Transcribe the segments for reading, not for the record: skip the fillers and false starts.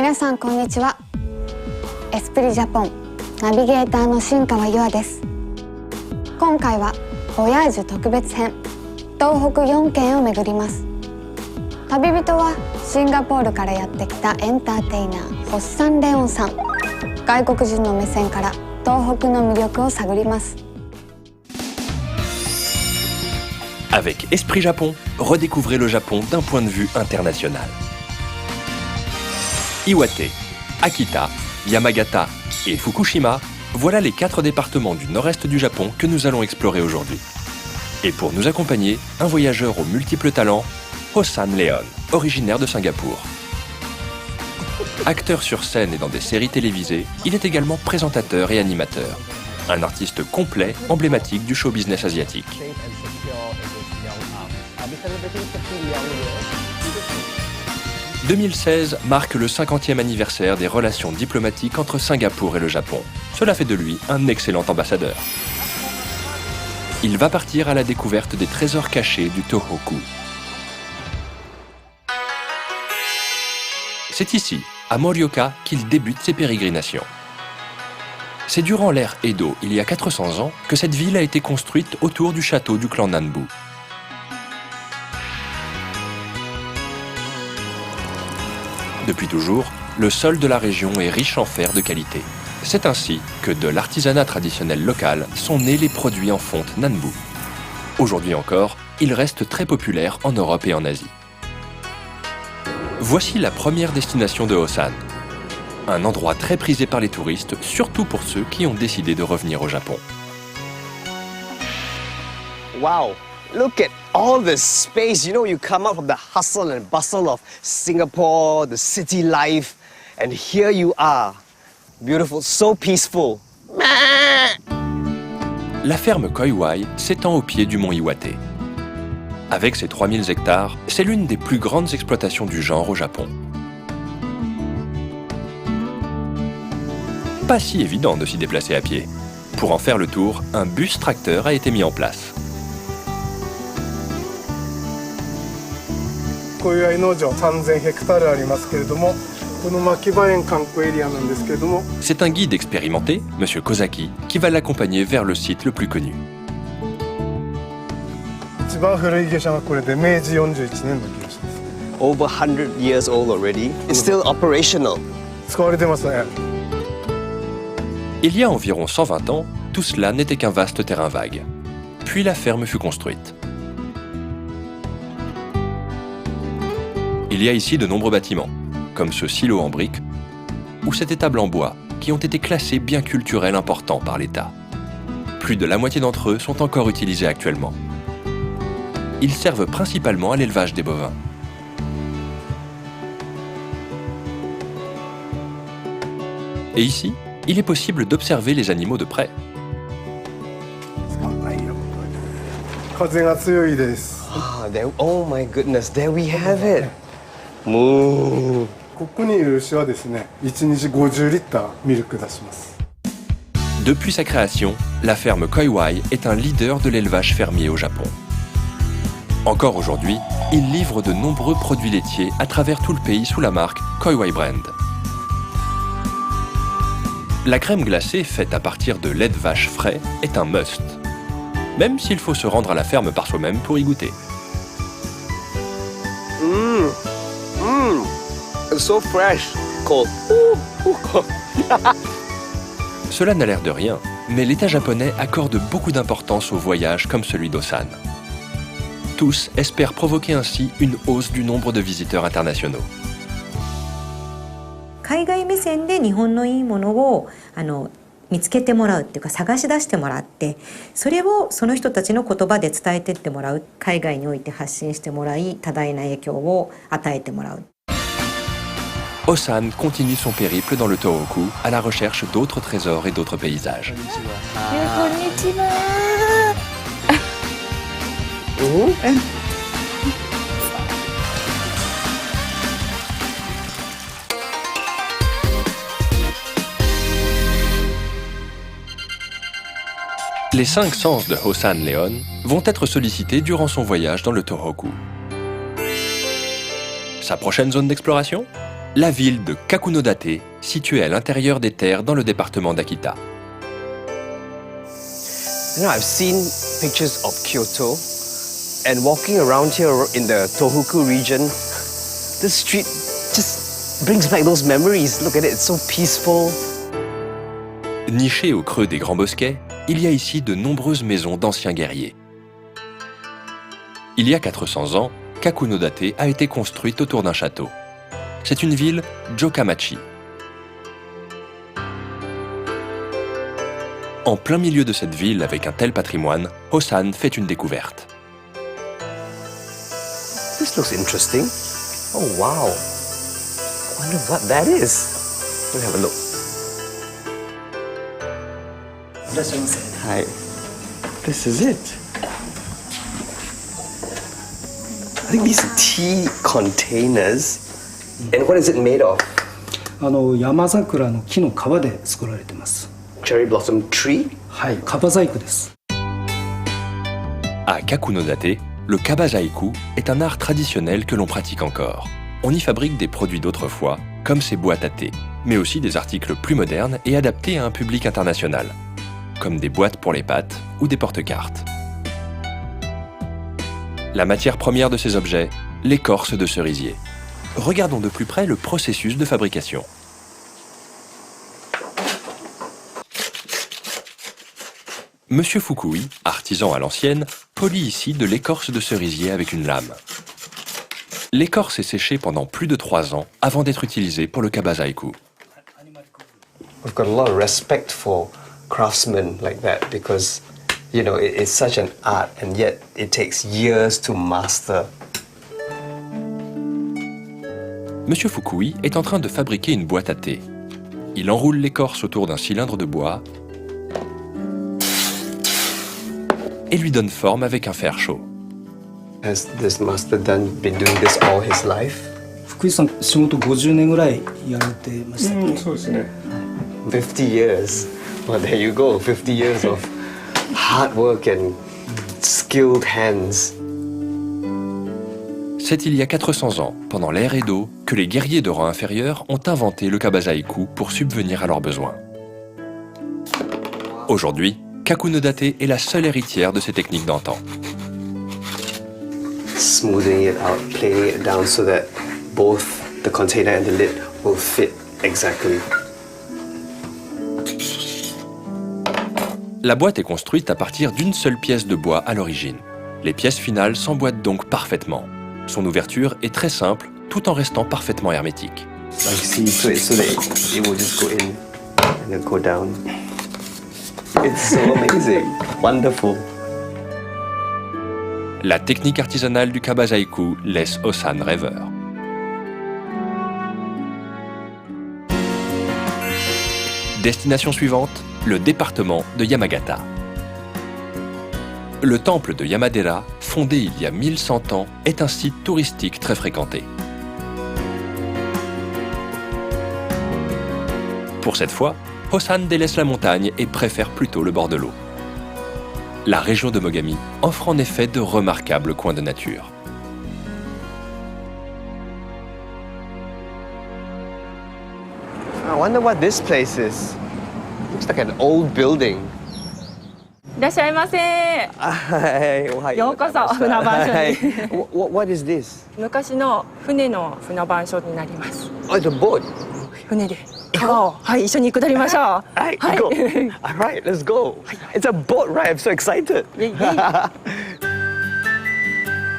皆さんこんにちは。エスプリジャポンナビゲーターの新川優愛です。今回はボヤージュ特別編、東北4県を巡ります。旅人はシンガポールからやってきたエンターテイナーホッサン・レオンさん。外国人の目線から東北の魅力を探ります。Avec Esprit Japon, redécouvrez le Japon d'un point de vue international. Iwate, Akita, Yamagata et Fukushima, voilà les 4 départements du nord-est du Japon que nous allons explorer aujourd'hui. Et pour nous accompagner, un voyageur aux multiples talents, Hossan Leon, originaire de Singapour. Acteur sur scène et dans des séries télévisées, il est également présentateur et animateur. Un artiste complet, emblématique du show business asiatique. 2016 marque le 50e anniversaire des relations diplomatiques entre Singapour et le Japon. Cela fait de lui un excellent ambassadeur. Il va partir à la découverte des trésors cachés du Tohoku. C'est ici, à Morioka, qu'il débute ses pérégrinations. C'est durant l'ère Edo, il y a 400 ans, que cette ville a été construite autour du château du clan Nanbu. Depuis toujours, le sol de la région est riche en fer de qualité. C'est ainsi que de l'artisanat traditionnel local sont nés les produits en fonte Nanbu. Aujourd'hui encore, ils restent très populaires en Europe et en Asie. Voici la première destination de Hossan. Un endroit très prisé par les touristes, surtout pour ceux qui ont décidé de revenir au Japon. Wow, look at all this space. You know, you come out from the hustle and bustle of Singapore, the city life, and here you are. Beautiful, so peaceful. La ferme Koi Wai s'étend au pied du mont Iwate. Avec ses 3000 hectares, c'est l'une des plus grandes exploitations du genre au Japon. Pas si évident de s'y déplacer à pied. Pour en faire le tour, un bus tracteur a été mis en place. C'est un guide expérimenté, M. Kozaki, qui va l'accompagner vers le site le plus connu. Over 100 years old already. It's still operational. Il y a environ 120 ans, tout cela n'était qu'un vaste terrain vague. Puis la ferme fut construite. Il y a ici de nombreux bâtiments, comme ce silo en briques ou cette étable en bois, qui ont été classés biens culturels importants par l'État. Plus de la moitié d'entre eux sont encore utilisés actuellement. Ils servent principalement à l'élevage des bovins. Et ici, il est possible d'observer les animaux de près. Oh my goodness, there we have it. Moo. Depuis sa création, la ferme Koi Wai est un leader de l'élevage fermier au Japon. Encore aujourd'hui, il livre de nombreux produits laitiers à travers tout le pays sous la marque Koi Wai Brand. La crème glacée faite à partir de lait de vache frais est un must, même s'il faut se rendre à la ferme par soi-même pour y goûter. It's so fresh. Cold. Cold. Cela n'a l'air de rien, mais l'État japonais accorde beaucoup d'importance aux voyages comme celui d'Hossan. Tous espèrent provoquer ainsi une hausse du nombre de visiteurs internationaux. 海外目線で日本のいいものを見つけてもらうっていうか探し出してもらって、それをその人たちの言葉で伝えてってもらう、海外において発信してもらい、多大な影響を与えてもらう。Hossan continue son périple dans le Tohoku à la recherche d'autres trésors et d'autres paysages. Les 5 sens de Hossan Leon vont être sollicités durant son voyage dans le Tohoku. Sa prochaine zone d'exploration ? la ville de Kakunodate, située à l'intérieur des terres dans le département d'Akita. You know, I've seen pictures of Kyoto, and walking around here in the Tohoku region, this street just brings back those memories. Look at it, it's so peaceful. Nichée au creux des grands bosquets, il y a ici de nombreuses maisons d'anciens guerriers. Il y a 400 ans, Kakunodate a été construite autour d'un château. C'est une ville Jokamachi. En plein milieu de cette ville avec un tel patrimoine, Hosan fait une découverte. This looks interesting. Oh wow. Wonder what that is. Let's have a look. Hi. This is it. I think these are tea containers. And what is it made of? 山桜の木の皮で作られてます。 Cherry blossom tree? はい、樺細工です。 À Kakunodate, le kabazaiku est un art traditionnel que l'on pratique encore. On y fabrique des produits d'autrefois, comme ces boîtes à thé, mais aussi des articles plus modernes et adaptés à un public international, comme des boîtes pour les pâtes ou des porte-cartes. La matière première de ces objets, l'écorce de cerisier. Regardons de plus près le processus de fabrication. Monsieur Fukui, artisan à l'ancienne, polit ici de l'écorce de cerisier avec une lame. L'écorce est séchée pendant plus de 3 ans avant d'être utilisée pour le kabazaiku. We've got a lot of respect for craftsmen like that because, you know, it's such an art and yet it takes years to master. Monsieur Fukui est en train de fabriquer une boîte à thé. Il enroule l'écorce autour d'un cylindre de bois et lui donne forme avec un fer chaud. Has this master been doing this all his life? 福井さん、仕事50年ぐらいやられてましたっけ？そうですね。50 years. Well, there you go. 50 years of hard work and skilled hands. C'est il y a 400 ans, pendant l'ère Edo, que les guerriers de rang inférieur ont inventé le kabazaiku pour subvenir à leurs besoins. Aujourd'hui, Kakunodate est la seule héritière de ces techniques d'antan. Smoothing it out, planing it down so that both the container and the lid will fit exactly. La boîte est construite à partir d'une seule pièce de bois à l'origine. Les pièces finales s'emboîtent donc parfaitement. Son ouverture est très simple, tout en restant parfaitement hermétique. Like see to it so that it will just go in and then go down. It's so amazing, wonderful. La technique artisanale du kabazaiku laisse Hosan rêveur. Destination suivante, le département de Yamagata. Le temple de Yamadera, fondé il y a 1100 ans, est un site touristique très fréquenté. Pour cette fois, Hosan délaisse la montagne et préfère plutôt le bord de l'eau. La région de Mogami offre en effet de remarquables coins de nature. I wonder what this place is. Looks like an old building. いらっしゃいませ。 Hi, ようこそ船番所に。 What is this? 昔の船の船番所になります。 Oh, it's a boat. 船で川を一緒に下りましょう。 Alright, go. Alright, let's go. It's a boat ride. I'm so excited.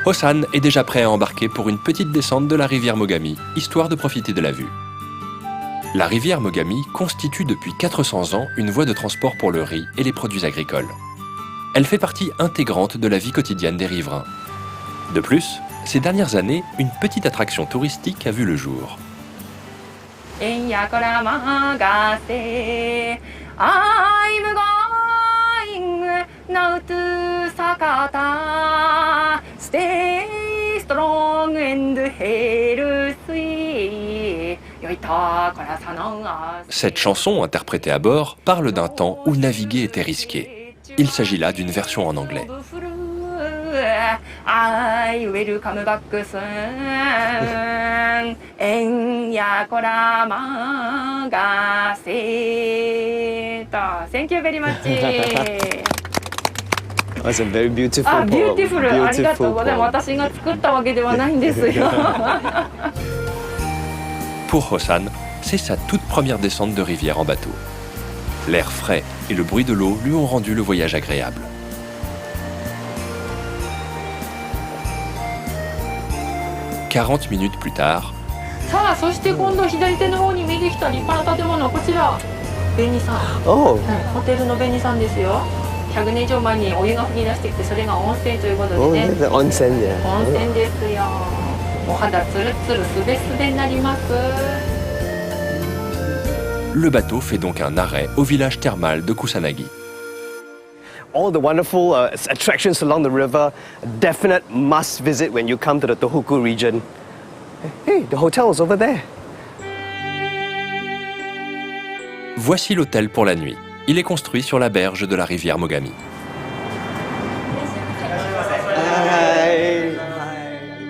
Hosan est déjà prêt à embarquer pour une petite descente de la rivière Mogami, histoire de profiter de la vue. La rivière Mogami constitue depuis 400 ans une voie de transport pour le riz et les produits agricoles. Elle fait partie intégrante de la vie quotidienne des riverains. De plus, ces dernières années, une petite attraction touristique a vu le jour. 円やから任せ I'm going now to Sakata Stay strong and healthy よいとこらさのあ Cette chanson, interprétée à bord, parle d'un temps où naviguer était risqué. Il s'agit là d'une version en anglais. I welcome back soon. えんやこらまがせと。Thank you very much. That's a very beautiful あ、 poem. ビューティフル。ありがとう Beautiful ございます。 poem. 私が作ったわけではないんですよ。 Pour Hossan, c'est sa toute première descente de rivière en bateau. L'air frais et le bruit de l'eau lui ont rendu le voyage agréable. « 40 minutes plus tard, さあ、そして今度左手の方に見えてきた立派な建物、こちら紅さん、 Oh, ホテルの紅さんですよ。100年以上前にお湯が噴き出してきて、それが温泉ということで oh, ね。 the onsen, yeah. 温泉ですよ。お肌ツルツルすべすべになります。 le bateau fait donc un arrêt au village thermal de Kusanagi. All the wonderful attractions along the river, a definite must visit when you come to the Tohoku region. Hey, the hotel is over there. Voici l'hôtel pour la nuit. Il est construit sur la berge de la rivière Mogami.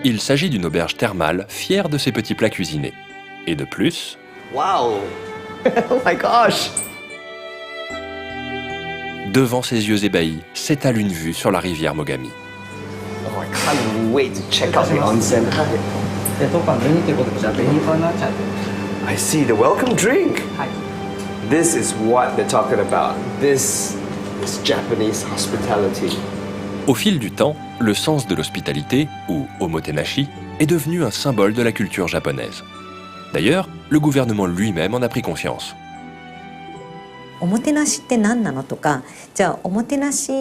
Il s'agit d'une auberge thermale fière de ses petits plats cuisinés. Et de plus, Wow. Oh my gosh. devant ses yeux ébahis, s'étale une vue sur la rivière Mogami. Oh, I can't wait to check out the onsen. で当館紅ということでじゃあ紅パンになっちゃって I see the welcome drink. はい This is what they're talking about. This is Japanese hospitality. Au fil du temps, le sens de l'hospitalité, ou omotenashi, est devenu un symbole de la culture japonaise. D'ailleurs, le gouvernement lui-même en a pris conscience. おもてなしって何なのとか、じゃあおもてなし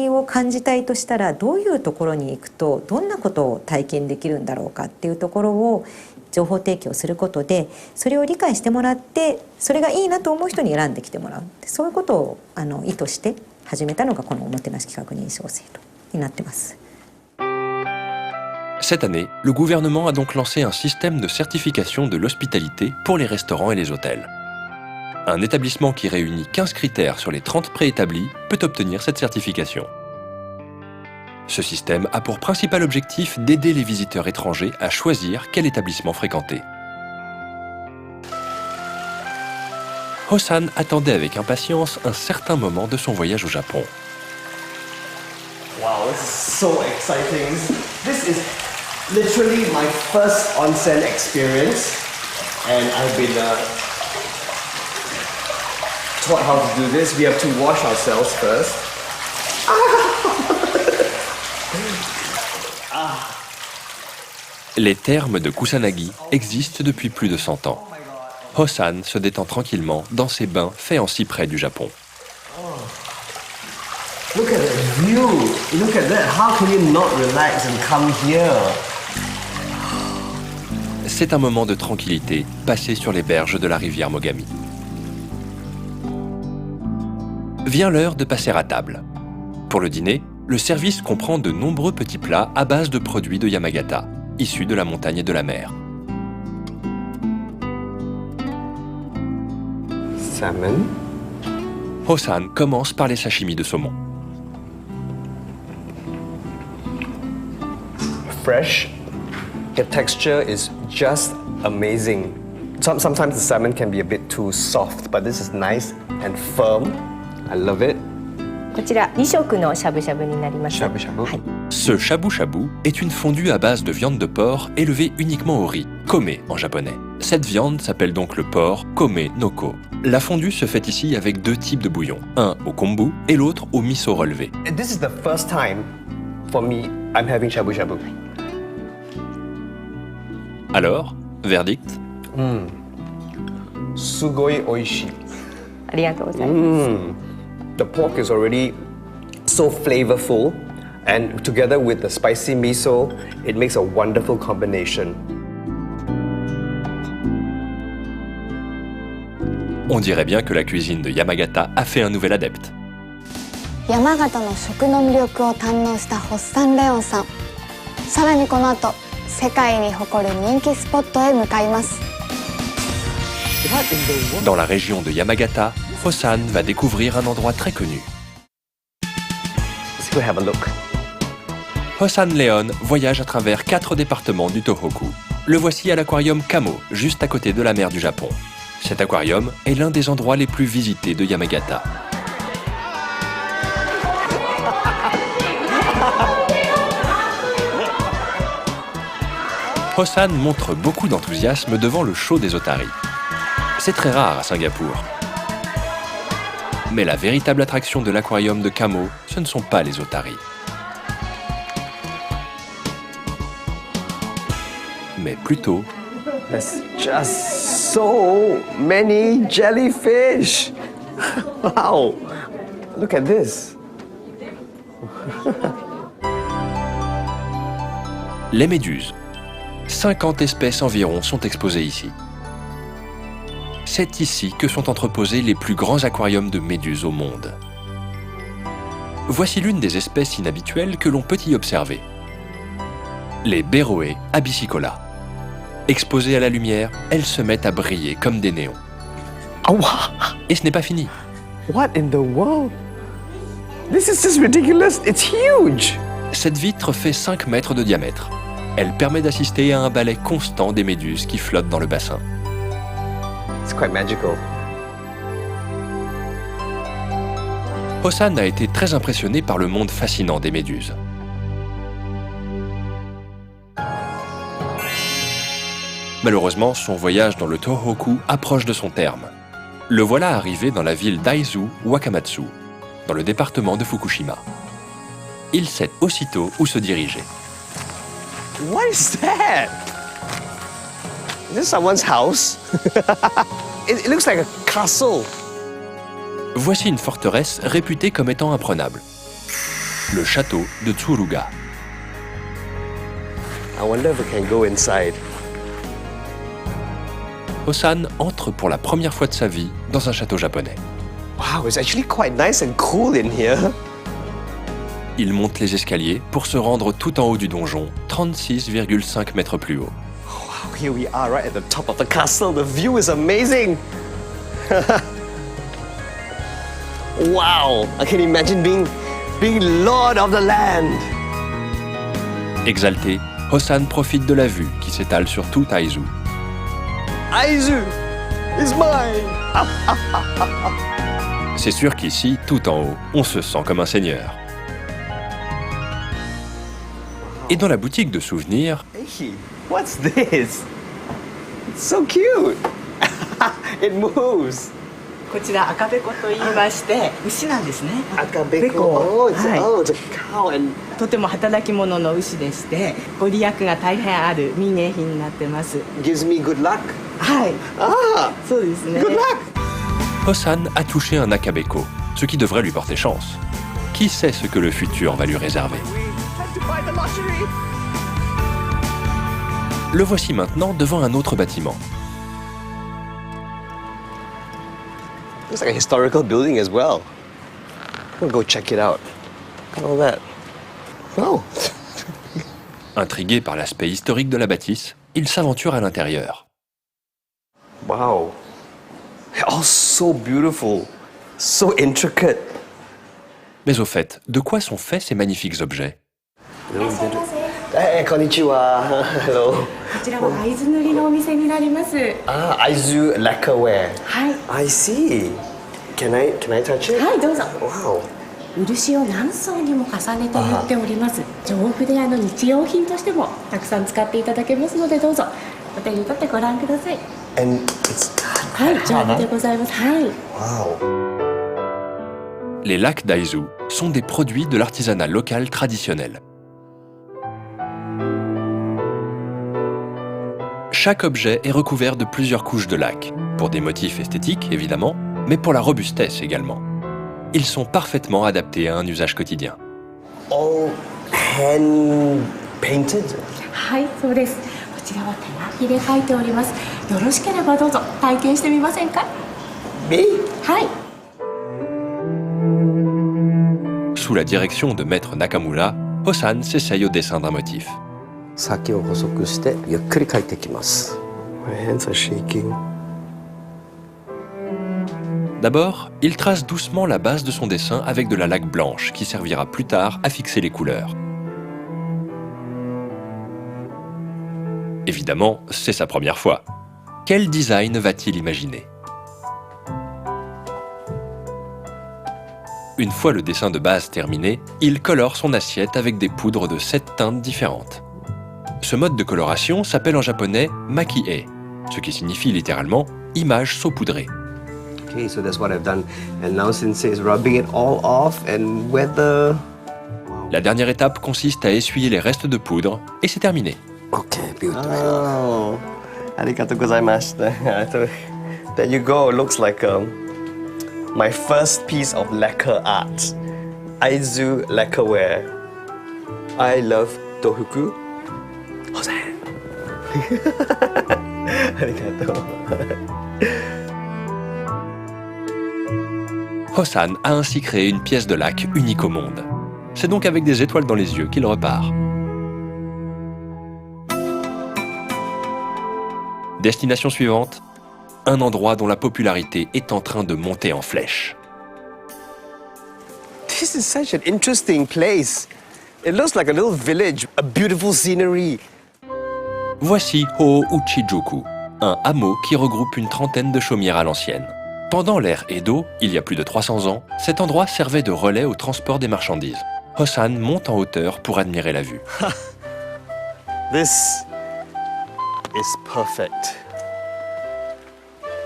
を感じたいとしたらどういうところに行くとどんなことを体験できるんだろうかっていうところを情報提供することで、それを理解してもらって、それがいいなと思う人に選んできてもらう、そういうことを意図して始めたのがこのおもてなし企画認証制度になってます。 Cette année, le gouvernement a donc lancé un système de certification de l'hospitalité pour les restaurants et les hôtels. Un établissement qui réunit 15 critères sur les 30 préétablis peut obtenir cette certification. Ce système a pour principal objectif d'aider les visiteurs étrangers à choisir quel établissement fréquenter. Hossan attendait avec impatience un certain moment de son voyage au Japon. Wow, this is so exciting. This is literally my first onsen experience, and I've been taught how to do this. We have to wash ourselves first. Les thermes de Kusanagi existent depuis plus de 100 ans. Hossan se détend tranquillement dans ses bains faits en cyprès du Japon. Look at the view. Look at that. How can you not relax and come here? C'est un moment de tranquillité passé sur les berges de la rivière Mogami. Vient l'heure de passer à table. Pour le dîner, le service comprend de nombreux petits plats à base de produits de Yamagata, issus de la montagne et de la mer. Salmon. Hossan commence par les sashimi de saumon. Fresh. The texture is just amazing. Sometimes the salmon can be a bit too soft, but this is nice and firm. I love it. こちら2色のしゃぶしゃぶになります。 Shabu shabu. はい。 Ce shabu shabu est une fondue à base de viande de porc élevée uniquement au riz, kome en japonais. Cette viande s'appelle donc le porc kome noko. La fondue se fait ici avec deux types de bouillon, un au kombu et l'autre au miso relevé. And this is the first time for me I'm having shabu shabu. Alors, verdict? Sugoi oishi. ありがとうございます。 The pork is already so flavorful, and together with the spicy miso, it makes a wonderful combination. On dirait bien que la cuisine de Yamagata a fait un nouvel adepte. 山形の食の魅力を堪能したホッサンレオンさん。さらにこの後、世界に誇る人気スポットへ向かいます。 Dans la région de Yamagata, Hossan va découvrir un endroit très connu. Let's go have a look. Hossan Leon voyage à travers 4 départements du Tohoku. Le voici à l'aquarium Kamo, juste à côté de la mer du Japon. Cet aquarium est l'un des endroits les plus visités de Yamagata. Hossan montre beaucoup d'enthousiasme devant le show des otaries. C'est très rare à Singapour. Mais la véritable attraction de l'aquarium de Kamo, ce ne sont pas les otaries. Mais plutôt There's just so many jellyfish. Wow. Look at this. les méduses. 50 espèces environ sont exposées ici. C'est ici que sont entreposés les plus grands aquariums de méduses au monde. Voici l'une des espèces inhabituelles que l'on peut y observer. Les Beroe abyssicola. Exposées à la lumière, elles se mettent à briller comme des néons. Oh, wow. Et ce n'est pas fini. What in the world? This is just ridiculous. It's huge. Cette vitre fait 5 mètres de diamètre. Elle permet d'assister à un balai constant des méduses qui flottent dans le bassin. It's quite magical. Hossan a été très impressionné par le monde fascinant des méduses. Malheureusement, son voyage dans le Tohoku approche de son terme. Le voilà arrivé dans la ville d'Aizu Wakamatsu, dans le département de Fukushima. Il sait aussitôt où se diriger. What is that? Is this someone's house? It looks like a castle. Voici une forteresse réputée comme étant imprenable. Le château de Tsuruga. I wonder if we can go inside. Hossan entre pour la première fois de sa vie dans un château japonais. Wow, it's actually quite nice and cool in here. Il monte les escaliers pour se rendre tout en haut du donjon, 36,5 mètres plus haut. Wow, here we are right at the top of the castle. The view is amazing. Wow, I can imagine being lord of the land. Exalté, Hossan profite de la vue qui s'étale sur tout Aizu. Aizu is mine. C'est sûr qu'ici, tout en haut, on se sent comme un seigneur. Et dans la boutique de souvenirs, Hey, what's this? It's so cute. It moves. こちら赤べこと言いまして牛なんですね。 Akabeko. はい Oh, it's a cow and とても働き者の牛でしてご利益が大変ある民芸品になってます。 gives me good luck. はい、 Ah, そうですね。 good luck. Hossan a touché un akabeko, ce qui devrait lui porter chance. Qui sait ce que le futur va lui réserver? Time to buy the lottery. Le voici maintenant devant un autre bâtiment. Looks like a historical building as well. We'll go check it out. Look at all that. Oh, Intrigué par l'aspect historique de la bâtisse, il s'aventure à l'intérieur. wow. Oh, so beautiful. So intricate. Mais au fait, de quoi sont faits ces magnifiques objets? Hey, konnichiwa. Hello. こちらは会津塗りのお店になります。 Ah, Aizu lacquerware. はい、 I see. Can I touch it? はいどうぞ。 Wow. 漆を何層にも重ねて塗っております。丈夫で日用品としてもたくさん使っていただけますのでどうぞお手に取ってご覧ください。 And it's はい、丈夫でございます。はい。 wow. Les lacs d'Aizu sont des produits de l'artisanat local traditionnel. Chaque objet est recouvert de plusieurs couches de lac, pour des motifs esthétiques évidemment, mais pour la robustesse également. Ils sont parfaitement adaptés à un usage quotidien. All hand painted. はいそうです。こちらは手書きで書いております。よろしければどうぞ体験してみませんか。 Me? はい。 Sous la direction de maître Nakamura, Hossan s'essaye au dessin d'un motif. 先を細くしてゆっくり描いていきます。My hands are shaking. D'abord, il trace doucement la base de son dessin avec de la laque blanche qui servira plus tard à fixer les couleurs. Évidemment, c'est sa première fois. Quel design va-t-il imaginer? Une fois le dessin de base terminé, il colore son assiette avec des poudres de 7 teintes différentes. Ce mode de coloration s'appelle en japonais maki-e, ce qui signifie littéralement image saupoudrée. Okay, so that's what I've done. And now Sensei is rubbing it all off and whether... La dernière étape consiste à essuyer les restes de poudre et c'est terminé. Okay, beautiful. Oh, arigatou gozaimasu. There you go. It looks like my first piece of lacquer art. Aizu lacquerware. I love Tohoku. Hosan. Arigato. Hosan a ainsi créé une pièce de lac unique au monde. C'est donc avec des étoiles dans les yeux qu'il repart. Destination suivante, un endroit dont la popularité est en train de monter en flèche. This is such an interesting place. It looks like a little village, a beautiful scenery. Voici Ho-Uchijuku, un hameau qui regroupe une trentaine de chaumières à l'ancienne. Pendant l'ère Edo, il y a plus de 300 ans, cet endroit servait de relais au transport des marchandises. Hosan monte en hauteur pour admirer la vue. This is perfect.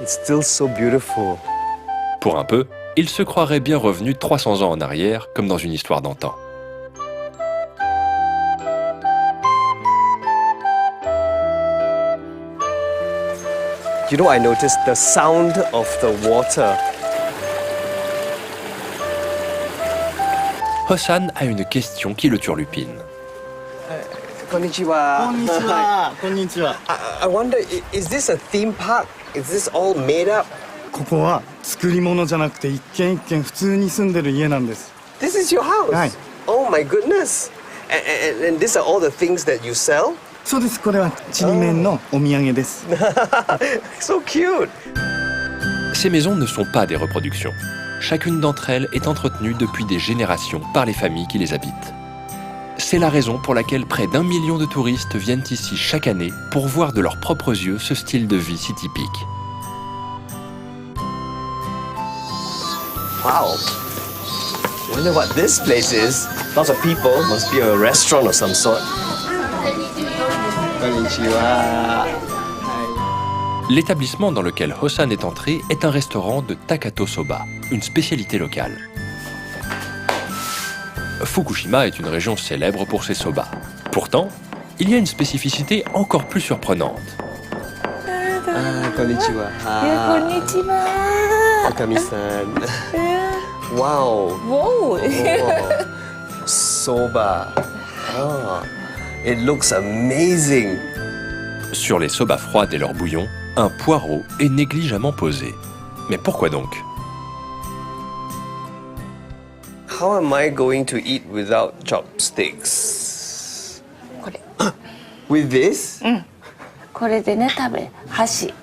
It's still so beautiful. Pour un peu, il se croirait bien revenu 300 ans en arrière, comme dans une histoire d'antan. You know, I noticed the sound of the water. Hosan a une question qui le turlupine. Konnichiwa. Konnichiwa. I wonder, is this a theme park? Is this all made up? ここは作り物じゃなくて一軒一軒普通に住んでる家なんです。 This is your house? Right. Oh my goodness. And these are all the things that you sell? そうです。これはちりめんのお土産です。So cute. Ces maisons ne sont pas des reproductions. Chacune d'entre elles est entretenue depuis des générations par les familles qui les habitent. C'est la raison pour laquelle près d'1 million de touristes viennent ici chaque année pour voir de leurs propres yeux ce style de vie si typique. Wow. I wonder what this place is. Lots of people. Must be a restaurant of some sort. Konnichiwa. L'établissement dans lequel Hosan est entré est un restaurant de Takato Soba, une spécialité locale. Fukushima est une région célèbre pour ses soba. Pourtant, il y a une spécificité encore plus surprenante. Konnichiwa. Konnichiwa. Akami-san. Wow. Wow. Soba. Oh, it looks amazing. Sur les soba froides et leur bouillon, un poireau est négligemment posé. Mais pourquoi donc? How am I going to eat without chopsticks? With this? これでね、食べ、箸。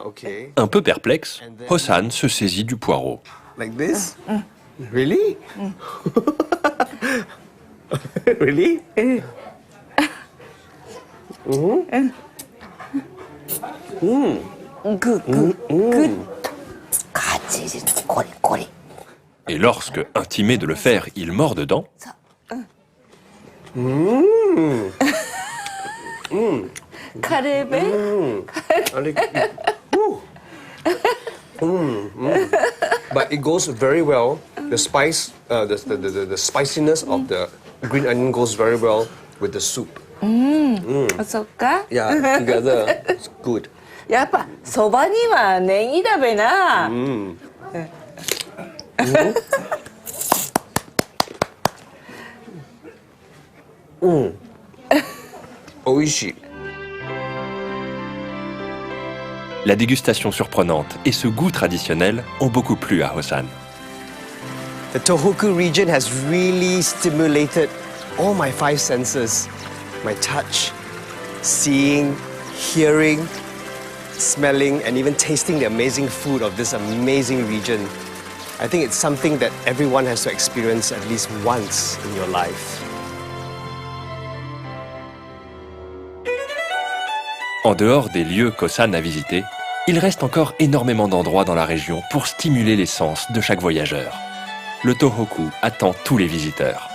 Okay. Un peu perplexe, Hosan se saisit du poireau. Like this? Really? Really? Et lorsque, intimé de le faire, il mord dedans, But it goes very well. The spice, the spiciness of the green onion goes very well with the soup. そっか。 Yeah, together it's good. やっぱそばにはネギだべな。Oishi. la dégustation surprenante et ce goût traditionnel ont beaucoup plu à Hosan. The Tohoku region has really stimulated all my 5 senses. My touch, seeing, hearing, smelling, and even tasting the amazing food of this amazing region. I think it's something that everyone has to experience at least once in your life. En dehors des lieux Kosan a visités, il reste encore énormément d'endroits dans la région pour stimuler les sens de chaque voyageur. Le Tohoku attend tous les visiteurs.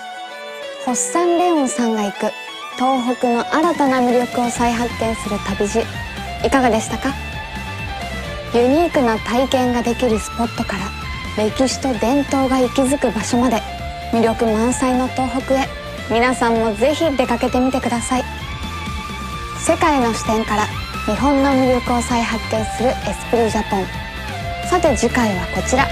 ホッサンレオンさんが行く東北の新たな魅力を再発見する旅路、いかがでしたか？ユニークな体験ができるスポットから歴史と伝統が息づく場所まで魅力満載の東北へ、皆さんもぜひ出かけてみてください。世界の視点から日本の魅力を再発見するエスプリジャポン。さて次回はこちら。